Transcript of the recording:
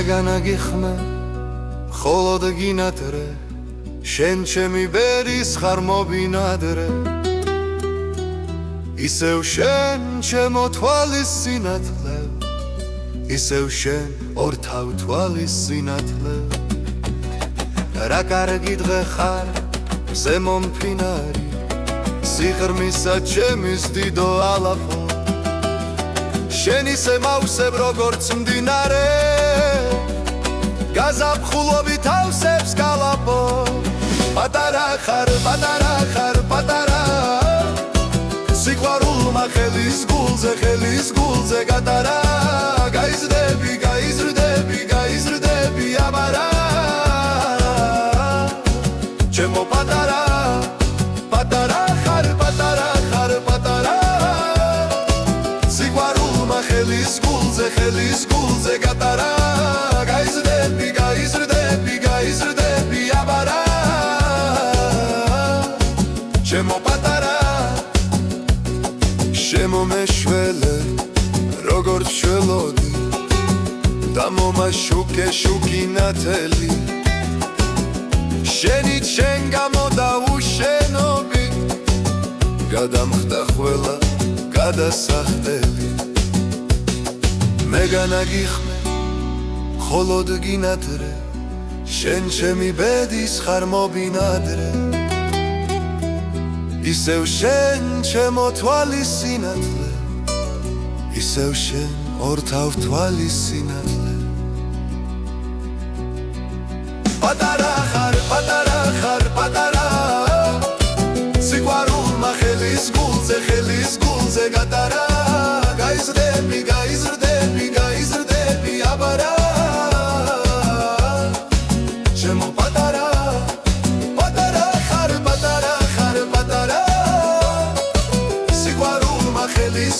მეგანაგიხმე მხოლოდ გინადრე შენ ჩემი ბერის ხარ მობინადრე ისევ შენ ჩემო თვალის სინათლე ისევ შენ ორთავ თვალის სინათლე რა კარგი დღე ხარ ზემო მფინარი სიღრმისა ჩემის დიდო ალაფო შენ ისე მავსებ როგორც მდინარე გაზაფხულობით ავსებს გალაპო პატარა ხარ პატარა სიყვარულმა ხელის გულზე გატარა გაიზრდები აბარა ჩემო პატარა ხარ პატარა სიყვარულმა ხელის გულზე გატარა გაიზრდები აბარა ჩემო პატარა შემომეშველე როგორც შველოდი და მომაშუკე შუქინათელი შენით შენ გამოდაუშენობი გადამხდა ყველა გადასახდელი მეგანაგიხმე მხოლოდ გინადრე შენ ჩემი ბედის ხარ მობინადრე ისევ შენ ჩემო თვალის სინათლე ისევ შენ ორთავ თვალის სინათლე პატარა ხარ პატარა სიყვარულმა ხელის გულზე გატარა გაიზრდები აბარა ჩემო პატარა ხარ პატარა სიყვარულმა ხელის